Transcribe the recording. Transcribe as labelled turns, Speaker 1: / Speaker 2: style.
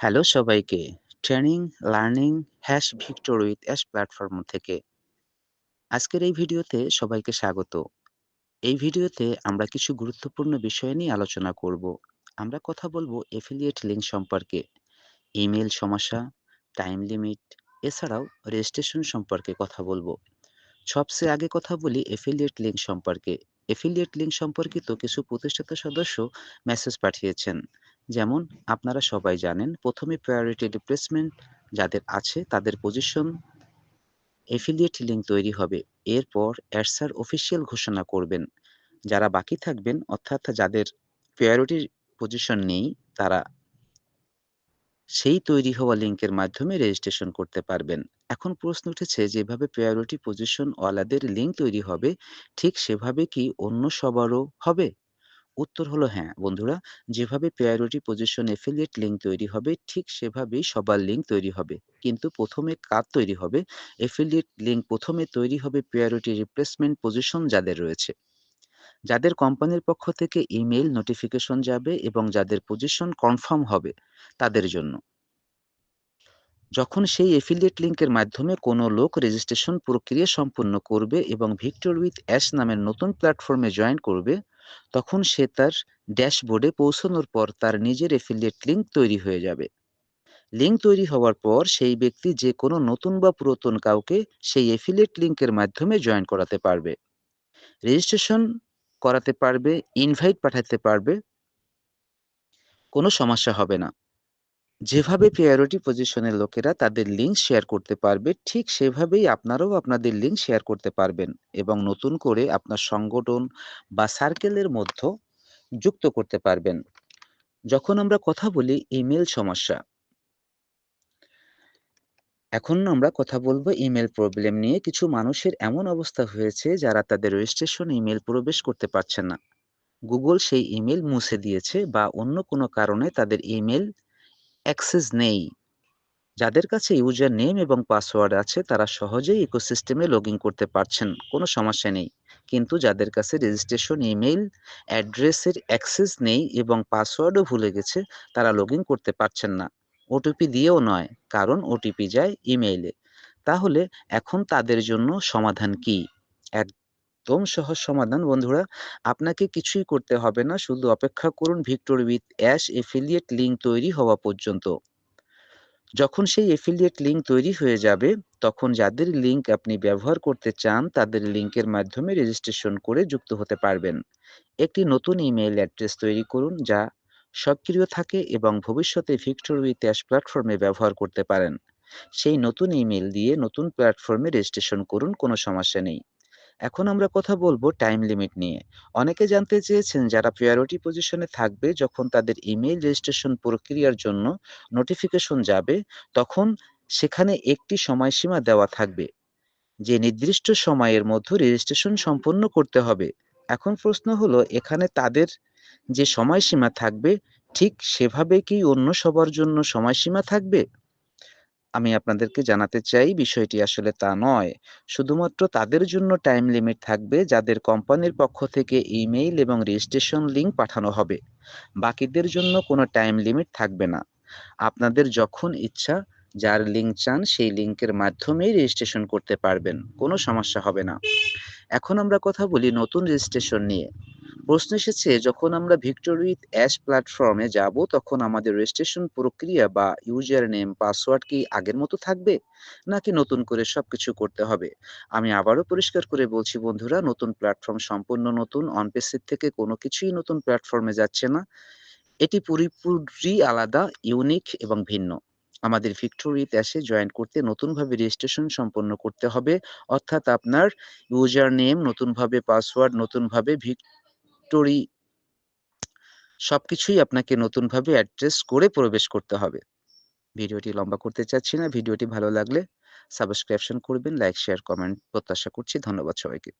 Speaker 1: Hello সবাইকে। Training, learning, Victor with platform থেকে আজকের এই ভিডিওতে সবাইকে স্বাগত। এই ভিডিওতে আমরা কিছু গুরুত্বপূর্ণ বিষয় নিয়ে আলোচনা করব। আমরা কথা বলবো এফিলিয়েট লিঙ্ক সম্পর্কে, ইমেইল সমস্যা, টাইম লিমিট, এছাড়াও রেজিস্ট্রেশন সম্পর্কে কথা বলবো। সবচেয়ে আগে কথা বলি এফিলিয়েট লিঙ্ক সম্পর্কে। এফিলিয়েট লিঙ্ক সম্পর্কিত কিছু প্রতিষ্ঠাতা সদস্য মেসেজ পাঠিয়েছেন। যেমন আপনারা সবাই জানেন, প্রথমে প্রায়োরিটি রিপ্লেসমেন্ট যাদের আছে তাদের পজিশন এফিলিয়েট লিঙ্ক তৈরি হবে। এরপর অ্যাডসার অফিসিয়াল ঘোষণা করবেন। যারা বাকি থাকবেন, অর্থাৎ যাদের প্রায়োরিটি পজিশন নেই, তারা সেই তৈরি হওয়া লিঙ্কের মাধ্যমে রেজিস্ট্রেশন করতে পারবেন। এখন প্রশ্ন উঠেছে, যেভাবে প্রায়োরিটি পজিশন ওয়ালাদের লিঙ্ক তৈরি হবে, ঠিক সেভাবে কি অন্য সবারও হবে? উত্তর হলো হ্যাঁ বন্ধুরা, যেভাবে প্রায়োরিটি পজিশন এফিলিয়েট লিঙ্ক তৈরি হবে, ঠিক সেভাবেই সবার লিঙ্ক তৈরি হবে। কিন্তু প্রথমে কার তৈরি হবে? এফিলিয়েট লিঙ্ক প্রথমে তৈরি হবে প্রায়োরিটি রিপ্লেসমেন্ট পজিশন যাদের রয়েছে, যাদের কোম্পানির পক্ষ থেকে ইমেইল নোটিফিকেশন যাবে এবং যাদের পজিশন কনফার্ম হবে তাদের জন্য। যখন সেই এফিলিয়েট লিঙ্কের মাধ্যমে কোনো লোক রেজিস্ট্রেশন প্রক্রিয়া সম্পন্ন করবে এবং ভিক্টর উইথ নামের নতুন প্ল্যাটফর্মে জয়েন করবে, তখন সে তার ড্যাশবোর্ডে পৌঁছানোর পর তার নিজের এফিলিয়েট লিঙ্ক তৈরি হয়ে যাবে। লিঙ্ক তৈরি হওয়ার পর সেই ব্যক্তি যে কোনো নতুন বা পুরাতন কাউকে সেই এফিলিয়েট লিঙ্কের মাধ্যমে জয়েন করাতে পারবে, রেজিস্ট্রেশন করাতে পারবে, ইনভাইট পাঠাতে পারবে, কোনো সমস্যা হবে না। যেভাবে প্রায়োরিটি পজিশনের লোকেরা তাদের লিঙ্ক শেয়ার করতে পারবে, ঠিক সেভাবেই আপনারাও আপনাদের লিঙ্ক শেয়ার করতে পারবেন এবং নতুন করে আপনার সংগঠন বা সার্কেলের মধ্যে যুক্ত করতে পারবেন। যখন আমরা কথা বলি ইমেল সমস্যা, এখন আমরা কথা বলবো ইমেল প্রবলেম নিয়ে। কিছু মানুষের এমন অবস্থা হয়েছে যারা তাদের রেজিস্ট্রেশন ইমেল প্রবেশ করতে পারছেন না। গুগল সেই ইমেল মুছে দিয়েছে বা অন্য কোনো কারণে তাদের ইমেল অ্যাক্সেস নেই। যাদের কাছে ইউজার নেম এবং পাসওয়ার্ড আছে তারা সহজেই ইকোসিস্টেমে লগ ইন করতে পারছেন, কোনো সমস্যা নেই। কিন্তু যাদের কাছে রেজিস্ট্রেশন ইমেইল অ্যাড্রেসের অ্যাক্সেস নেই এবং পাসওয়ার্ডও ভুলে গেছে, তারা লগ ইন করতে পারছেন না। ওটিপি দিয়েও নয়, কারণ ওটিপি যায় ইমেইলে। তাহলে এখন তাদের জন্য সমাধান কি? একদম সহজ সমাধান বন্ধুরা। আপনাকে কিছুই করতে হবে না, শুধু অপেক্ষা করুন ভিক্টর উইথ এফিলিয়েট লিঙ্ক তৈরি হওয়া পর্যন্ত। যখন সেই এফিলিয়েট লিঙ্ক তৈরি হয়ে যাবে, তখন যাদের লিঙ্ক আপনি ব্যবহার করতে চান তাদের লিঙ্কের মাধ্যমে রেজিস্ট্রেশন করে যুক্ত হতে পারবেন। একটি নতুন ইমেইল অ্যাড্রেস তৈরি করুন যা সক্রিয় থাকে এবং ভবিষ্যতে ভিক্টর উইথ প্ল্যাটফর্মে ব্যবহার করতে পারেন। সেই নতুন ইমেইল দিয়ে নতুন প্ল্যাটফর্মে রেজিস্ট্রেশন করুন, কোনো সমস্যা নেই। এখন আমরা কথা বলবো টাইম লিমিট নিয়ে। অনেকে জানতে চেয়েছেন, যারা প্রায়োরিটি পজিশনে থাকবে, যখন তাদের ইমেইল রেজিস্ট্রেশন প্রক্রিয়ার জন্য নোটিফিকেশন যাবে, তখন সেখানে একটি সময়সীমা দেওয়া থাকবে যে নির্দিষ্ট সময়ের মধ্যে রেজিস্ট্রেশন সম্পন্ন করতে হবে। এখন প্রশ্ন হলো, এখানে তাদের যে সময়সীমা থাকবে, ঠিক সেভাবে কি অন্য সবার জন্য সময়সীমা থাকবে? আমি আপনাদেরকে জানাতে চাই, বিষয়টি আসলে তা নয়। শুধুমাত্র তাদের জন্য টাইম লিমিট থাকবে যাদের কোম্পানির পক্ষ থেকে ইমেইল এবং রেজিস্ট্রেশন লিঙ্ক পাঠানো হবে। বাকিদের জন্য কোনো টাইম লিমিট থাকবে না। আপনাদের যখন ইচ্ছা যার লিঙ্ক চান সেই লিঙ্কের মাধ্যমেই রেজিস্ট্রেশন করতে পারবেন, কোনো সমস্যা হবে না। এখন আমরা কথা বলি নতুন রেজিস্ট্রেশন নিয়ে। প্রশ্ন এসেছে, যখন আমরা ভিক্টর উইথ প্ল্যাটফর্মে যাব, তখন আমাদের রেজিস্ট্রেশন প্রক্রিয়া বা ইউজার নেম পাসওয়ার্ড কি আগের মতো থাকবে, নাকি নতুন করে সবকিছু করতে হবে? আমি আবারও পরিষ্কার করে বলছি বন্ধুরা, নতুন প্ল্যাটফর্ম সম্পূর্ণ নতুন, অনপেসিভ থেকে কোনো কিছুই নতুন প্ল্যাটফর্মে যাচ্ছে না। এটি পুরোপুরি আলাদা, ইউনিক এবং ভিন্ন। আমাদের ভিক্টর উইথ জয়েন করতে নতুনভাবে রেজিস্ট্রেশন সম্পন্ন করতে হবে, অর্থাৎ আপনার ইউজার নেম নতুনভাবে, পাসওয়ার্ড নতুনভাবে, ভিক্টোরি সবকিছুই আপনাকে নতুনভাবে অ্যাড্রেস করে প্রবেশ করতে হবে। ভিডিওটি লম্বা করতে চাচ্ছি না। ভিডিওটি ভালো লাগলে সাবস্ক্রিপশন করবেন, লাইক, শেয়ার, কমেন্ট প্রত্যাশা করছি। ধন্যবাদ সবাইকে।